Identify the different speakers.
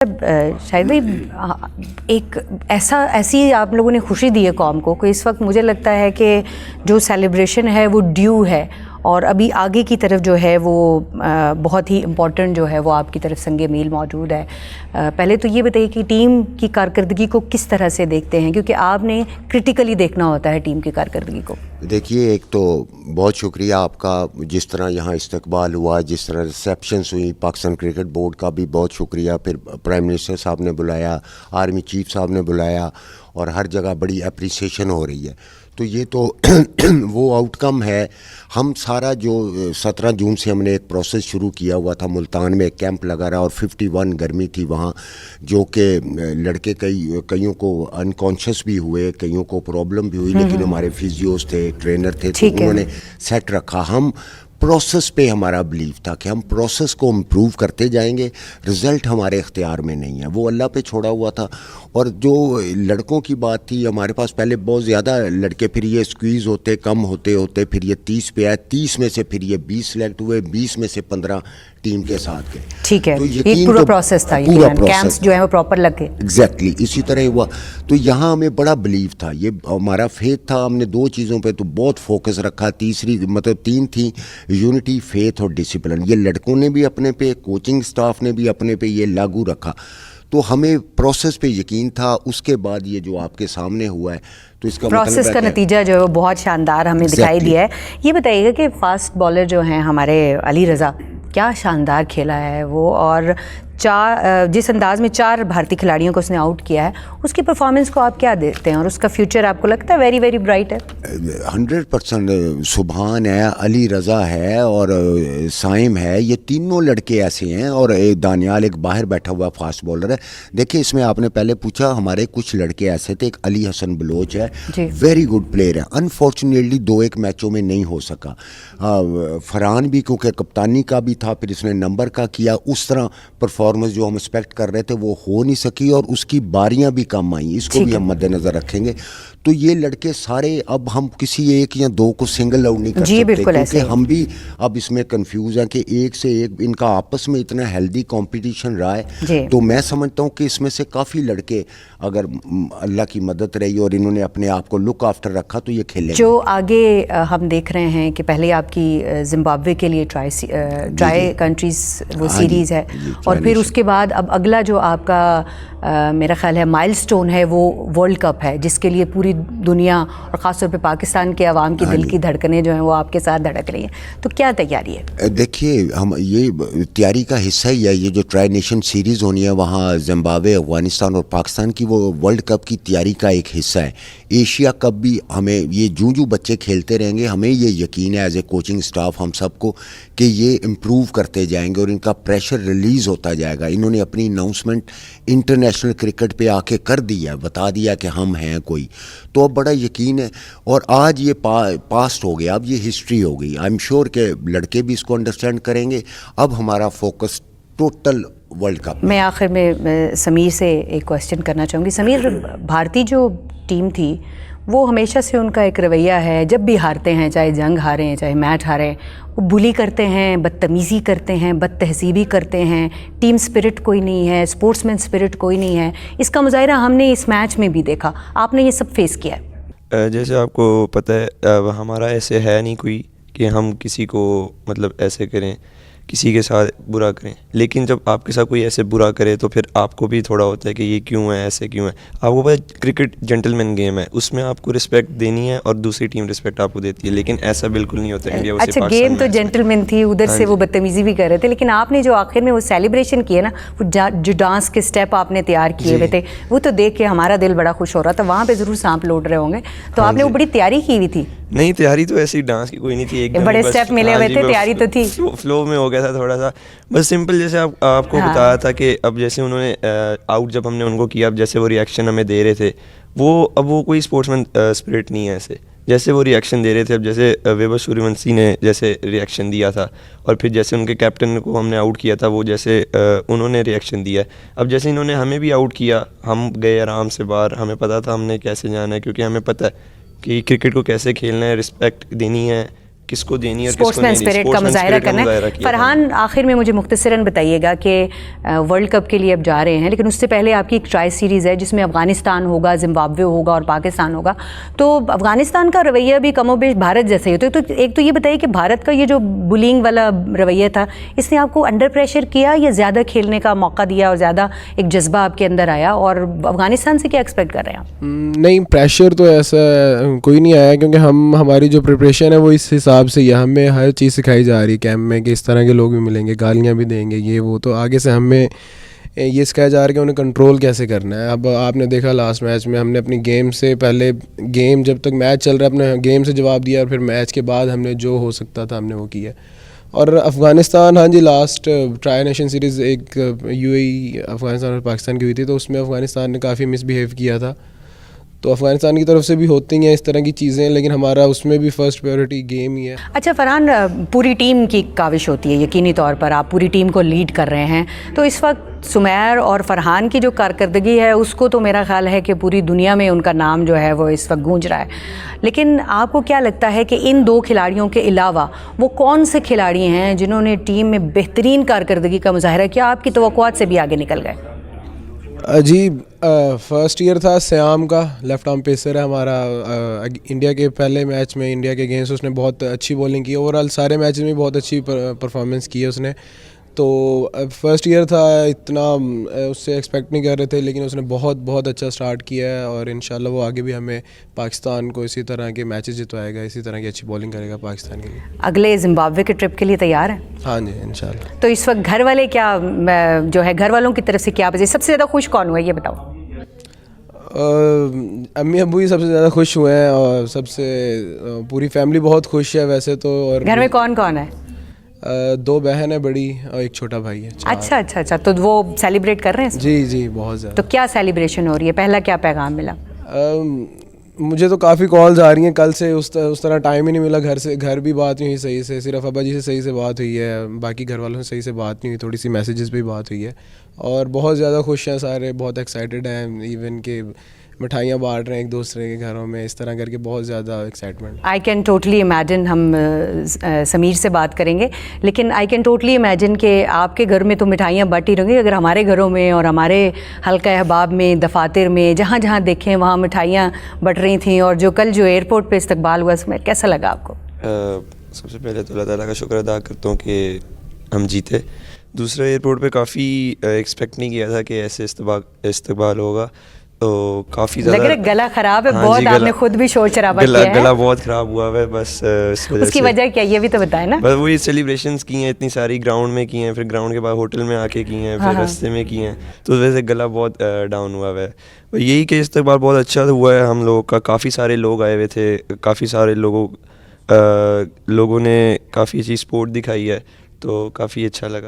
Speaker 1: शायद भाई एक ऐसी आप लोगों ने खुशी दी है कौम को कि इस वक्त मुझे लगता है कि जो सेलिब्रेशन है वो ड्यू है और अभी आगे की तरफ जो है वो बहुत ही इम्पोर्टेंट जो है वो आपकी तरफ संगे मील मौजूद है। पहले तो ये बताइए कि टीम की कारकर्दगी को किस तरह से देखते हैं, क्योंकि आपने क्रिटिकली देखना होता है टीम की कारकर्दगी को।
Speaker 2: देखिए, एक तो बहुत शुक्रिया आपका, जिस तरह यहाँ इस्तकबाल हुआ, जिस तरह रिसेप्शंस हुई, पाकिस्तान क्रिकेट बोर्ड का भी बहुत शुक्रिया। फिर प्राइम मिनिस्टर साहब ने बुलाया, आर्मी चीफ साहब ने बुलाया और हर जगह बड़ी अप्रिसिएशन हो रही है। तो ये तो वो आउटकम है। हम सारा जो 17 जून से हमने एक प्रोसेस शुरू किया हुआ था, मुल्तान में एक कैंप लगा रहा और 51 गर्मी थी वहाँ, जो कि लड़के कईयों को अनकॉन्शियस भी हुए, कईयों को प्रॉब्लम भी हुई, लेकिन हमारे फिजियोज थे, ट्रेनर थे, तो उन्होंने सेट रखा। हम प्रोसेस पे हमारा बिलीव था कि हम प्रोसेस को इम्प्रूव करते जाएंगे, रिज़ल्ट हमारे इख्तियार में नहीं है, वो अल्लाह पे छोड़ा हुआ था। और जो लड़कों की बात थी, हमारे पास पहले बहुत ज़्यादा लड़के, फिर ये स्क्वीज़ होते कम होते होते फिर ये 30 पे आए, 30 में से फिर ये 20 सेलेक्ट हुए, 20 में से 15 टीम के साथ गए।
Speaker 1: ठीक है,
Speaker 2: तो
Speaker 1: एक पूरा प्रोसेस था, पूरा कैंप्स जो है वो प्रॉपर लगे।
Speaker 2: एग्जैक्टली इसी तरह हुआ। तो यहाँ हमें बड़ा बिलीव था, ये हमारा फेथ था। हमने दो चीज़ों पे तो बहुत फोकस रखा, तीन थी, यूनिटी, फेथ और डिसिप्लिन। ये लड़कों ने भी अपने पे, कोचिंग स्टाफ ने भी अपने पे ये लागू रखा। तो हमें प्रोसेस पे यकीन था। उसके बाद ये जो आपके सामने हुआ है, तो इसका
Speaker 1: प्रोसेस
Speaker 2: मतलब
Speaker 1: का नतीजा जो है वो बहुत शानदार हमें दिखाई दिया है। ये बताइएगा कि फास्ट बॉलर जो हैं हमारे अली रज़ा, क्या शानदार खेला है वो, और जिस अंदाज में 4 भारतीय खिलाड़ियों को उसने आउट किया है, उसकी परफॉर्मेंस को आप क्या देखते हैं और उसका फ्यूचर आपको लगता है वेरी वेरी ब्राइट है?
Speaker 2: 100% सुभान है, अली रज़ा है और साइम है, ये तीनों लड़के ऐसे हैं। और दानियाल एक बाहर बैठा हुआ फास्ट बॉलर है। देखिए, इसमें आपने पहले पूछा, हमारे कुछ लड़के ऐसे थे, एक अली हसन बलोच है, वेरी गुड प्लेयर है, अनफॉर्चुनेटली 2-1 मैचों में नहीं हो सका। फरहान भी क्योंकि कप्तानी का भी था, फिर इसने नंबर का किया, उस तरह परफॉर्मेंस जो हम एक्सपेक्ट कर रहे थे वो हो नहीं सकी और उसकी बारियां भी कम आई, इसको भी हम मद्देनजर रखेंगे। तो ये लड़के सारे, अब हम किसी एक या दो को सिंगल आउट नहीं कर सकते, क्योंकि हम भी अब इसमें कंफ्यूज हैं कि एक से एक इनका आपस में इतना हेल्दी कंपटीशन रहा है। तो मैं समझता हूँ कि इसमें से काफ़ी लड़के, अगर अल्लाह की मदद रही और इन्होंने अपने आप को लुक आफ्टर रखा, तो ये खेलेंगे।
Speaker 1: जो आगे हम देख रहे हैं कि पहले आपकी जिम्बाब्वे के लिए ट्राई कंट्रीज वो सीरीज़ है, और फिर उसके बाद अब अगला जो आपका मेरा ख्याल है माइलस्टोन है, वो वर्ल्ड कप है, जिसके लिए पूरी दुनिया और ख़ासतौर पे पाकिस्तान के अवाम की दिल की धड़कनें जो हैं वो आपके साथ धड़क रही हैं। तो क्या तैयारी है?
Speaker 2: देखिए, हम ये तैयारी का हिस्सा ही है। ये जो ट्राई नेशन सीरीज़ होनी है, वहाँ जिम्बाब्वे, अफगानिस्तान और पाकिस्तान की, वो वर्ल्ड कप की तैयारी का एक हिस्सा है। एशिया कप भी हमें, ये जूं बच्चे खेलते रहेंगे, हमें ये यकीन है एज ए कोचिंग स्टाफ हम सबको कि ये इम्प्रूव करते जाएंगे और इनका प्रेशर रिलीज़ होता जाएगा। इन्होंने अपनी अनाउंसमेंट इंटरनेशनल क्रिकेट पे आके कर दिया, बता दिया कि हम हैं कोई, तो अब बड़ा यकीन है। और आज ये पास्ट हो गया, अब ये हिस्ट्री हो गई। आई एम श्योर के लड़के भी इसको अंडरस्टैंड करेंगे। अब हमारा फोकस टोटल वर्ल्ड कप।
Speaker 1: मैं आखिर में समीर से एक क्वेश्चन करना चाहूँगी। समीर, भारतीय जो टीम थी वो हमेशा से उनका एक रवैया है, जब भी हारते हैं, चाहे जंग हारे हैं चाहे मैच हारे हैं, वो बुली करते हैं, बदतमीज़ी करते हैं, बदतहजीबी करते हैं, टीम स्पिरिट कोई नहीं है, स्पोर्ट्समैन स्पिरिट कोई नहीं है। इसका मुजाहिरा हमने इस मैच में भी देखा। आपने ये सब फेस किया है?
Speaker 3: जैसे आपको पता है, अब हमारा ऐसे है नहीं कोई कि हम किसी को मतलब ऐसे करें, किसी के साथ बुरा करें। लेकिन जब आपके साथ कोई ऐसे बुरा करे तो फिर आपको भी थोड़ा होता है कि ये क्यों है, ऐसे क्यों है। आपको पता, क्रिकेट जेंटलमैन गेम है, उसमें आपको रिस्पेक्ट देनी है और दूसरी टीम रिस्पेक्ट आपको देती है, लेकिन ऐसा बिल्कुल नहीं होता इंडिया
Speaker 1: अच्छा, गेम तो जेंटलमैन थी, उधर से वो बदतमीजी भी कर रहे थे, लेकिन आपने जो आखिर में वो सेलिब्रेशन किया ना, वो जो डांस के स्टेप आपने तैयार किए हुए थे, वो तो देख के हमारा दिल बड़ा खुश हो रहा था। वहाँ पे ज़रूर सांप लौट रहे होंगे, तो आपने वो बड़ी तैयारी की हुई थी?
Speaker 3: नहीं, तैयारी तो ऐसी डांस की कोई नहीं थी, एकदम
Speaker 1: बड़े स्टेप मिले हुए थे, तैयारी तो थी,
Speaker 3: फ्लो में हो गया था थोड़ा सा, बस सिंपल। जैसे आपको बताया था कि अब जैसे उन्होंने आउट जब हमने उनको किया, अब जैसे वो रिएक्शन हमें दे रहे थे, अब वो कोई स्पोर्ट्समैन स्पिरिट नहीं है ऐसे, जैसे वो रिएक्शन दे रहे थे। अब जैसे वैभव सूर्यवंशी ने जैसे रिएक्शन दिया था, और फिर जैसे उनके कैप्टन को हमने आउट किया था, वो जैसे उन्होंने रिएक्शन दिया। अब जैसे इन्होंने हमें भी आउट किया, हम गए आराम से बाहर, हमें पता था हमने कैसे जाना है, क्योंकि हमें पता है कि क्रिकेट को कैसे खेलना है, रिस्पेक्ट देनी है, किसको देनी है और किसको
Speaker 1: स्पोर्ट्समैन
Speaker 3: नहीं देनी,
Speaker 1: स्पिरिट का
Speaker 3: sportsman
Speaker 1: मुजाहिरा
Speaker 3: spirit का
Speaker 1: करना
Speaker 3: मुजाहिरा
Speaker 1: है।
Speaker 3: किया था।
Speaker 1: फरहान, आखिर में मुझे मुख्तसरन बताइएगा कि वर्ल्ड कप के लिए अब जा रहे हैं, लेकिन उससे पहले आपकी एक ट्राई सीरीज़ है जिसमें अफगानिस्तान होगा, जिम्बाब्वे होगा और पाकिस्तान होगा। तो अफगानिस्तान का रवैया भी कमोबेश भारत जैसे ही होता है। तो एक तो ये बताइए कि भारत का ये जो बुलिंग वाला रवैया था, इसने आपको अंडर प्रेशर किया या ज़्यादा खेलने का मौका दिया और ज़्यादा एक जज्बा आपके अंदर आया? और अफगानिस्तान से क्या एक्सपेक्ट कर रहे हैं आप?
Speaker 4: नहीं, प्रेशर तो ऐसा कोई नहीं आया, क्योंकि हमारी जो प्रिपरेशन है वो इस हिसाब से ही है। हमें हर चीज़ सिखाई जा रही है कैंप में कि इस तरह के लोग भी मिलेंगे, गालियाँ भी देंगे, ये वो। तो आगे से हमें ये सिखाया जा रहा है कि उन्हें कंट्रोल कैसे करना है। अब आपने देखा लास्ट मैच में हमने अपनी गेम से पहले, गेम जब तक मैच चल रहा है, अपने गेम से जवाब दिया, और फिर मैच के बाद हमने जो हो सकता था हमने वो किया। और अफ़गानिस्तान, हाँ जी, लास्ट ट्राई नेशन सीरीज़ एक यूएई, अफ़गानिस्तान और पाकिस्तान की हुई थी, तो उसमें अफ़गानिस्तान ने काफ़ी मिसबिहेव किया था। तो अफ़गानिस्तान की तरफ से भी होती हैं इस तरह की चीज़ें, लेकिन हमारा उसमें भी फ़र्स्ट प्रायोरिटी गेम ही है।
Speaker 1: अच्छा फरहान, पूरी टीम की काविश होती है, यकीनी तौर पर आप पूरी टीम को लीड कर रहे हैं। तो इस वक्त सुमैर और फरहान की जो कारकर्दगी है उसको तो मेरा ख्याल है कि पूरी दुनिया में उनका नाम जो है वो इस वक्त गूंज रहा है। लेकिन आपको क्या लगता है कि इन दो खिलाड़ियों के अलावा वो कौन से खिलाड़ी हैं जिन्होंने टीम में बेहतरीन कारकर्दगी का मुजाहिरा किया, आपकी तवक्कुआत से भी आगे निकल गए?
Speaker 4: जी, फर्स्ट ईयर था श्याम का, लेफ्ट आर्म पेसर है हमारा। इंडिया के पहले मैच में इंडिया के अगेंस्ट उसने बहुत अच्छी बॉलिंग की, ओवरऑल सारे मैचेस में बहुत अच्छी परफॉर्मेंस की है उसने। तो फर्स्ट ईयर था, इतना उससे एक्सपेक्ट नहीं कर रहे थे, लेकिन उसने बहुत अच्छा स्टार्ट किया है, और इंशाल्लाह वो आगे भी हमें पाकिस्तान को इसी तरह के मैचेस जितवाएगा, इसी तरह की अच्छी बॉलिंग करेगा पाकिस्तान के लिए।
Speaker 1: अगले जिम्बाब्वे के ट्रिप के लिए तैयार हैं?
Speaker 4: हाँ जी, इंशाल्लाह।
Speaker 1: तो इस वक्त घर वाले क्या, जो है घर वालों की तरफ से क्या, सबसे ज़्यादा खुश कौन हुआ ये बताओ?
Speaker 4: अम्मी अब्बू ही सबसे ज़्यादा खुश हुए हैं, और सबसे पूरी फैमिली बहुत खुश है वैसे तो। और
Speaker 1: घर में कौन कौन है?
Speaker 4: 2 बहन है बड़ी और एक छोटा भाई है। 4।
Speaker 1: अच्छा, तो वो सेलिब्रेट कर रहे हैं?
Speaker 4: जी, बहुत ज़्यादा।
Speaker 1: तो क्या सेलिब्रेशन हो रही है? पहला क्या पैगाम मिला?
Speaker 4: मुझे तो काफ़ी कॉल्स आ रही हैं कल से, उस तरह टाइम ही नहीं मिला। घर भी बात नहीं हुई सही से, सिर्फ अब्बा जी से सही से बात हुई है, बाकी घर वालों से सही से बात नहीं हुई, थोड़ी सी मैसेजेस पे बात हुई है। और बहुत ज़्यादा खुश हैं सारे, बहुत एक्साइटेड हैं, इवन के मिठाइयाँ बांट रहे हैं एक दूसरे के घरों में, इस तरह करके बहुत ज़्यादा excitement.
Speaker 1: I can totally imagine, हम समीर से बात करेंगे, लेकिन आई कैन टोटली इमेजिन कि आपके घर में तो मिठाइयाँ बांटी रहेंगी, अगर हमारे घरों में और हमारे हल्का अहबाब में, दफातर में, जहाँ जहाँ देखें वहाँ मिठाइयाँ बट रही थी। और जो कल जो एयरपोर्ट पे इस्तकबाल हुआ उसमें कैसा लगा आपको?
Speaker 3: सबसे पहले तो अल्लाह ताला का शुक्र अदा करता हूँ कि हम जीते। दूसरा, एयरपोर्ट पे काफ़ी एक्सपेक्ट नहीं किया था कि ऐसे इस्तकबाल होगा, तो काफ़ी ज़्यादा
Speaker 1: लग रहा है गला ख़राब है।
Speaker 3: हाँ
Speaker 1: बहुत
Speaker 3: जी,
Speaker 1: आपने खुद भी शोर शराबा किया है।
Speaker 3: गला बहुत ख़राब हुआ है बस इस वजह
Speaker 1: उसकी
Speaker 3: से।
Speaker 1: वजह क्या, ये भी तो बताएं ना।
Speaker 3: बस वही सेलिब्रेशंस की हैं इतनी सारी, ग्राउंड में की हैं, फिर ग्राउंड के बाद होटल में आके की हैं, फिर रास्ते में की हैं, तो उस वजह से गला बहुत डाउन हुआ है। यही कि इस्तकबाल बहुत अच्छा हुआ है हम लोगों का, काफ़ी सारे लोग आए हुए थे, काफ़ी सारे लोगों ने काफ़ी अच्छी सपोर्ट दिखाई है, तो काफ़ी अच्छा लगा।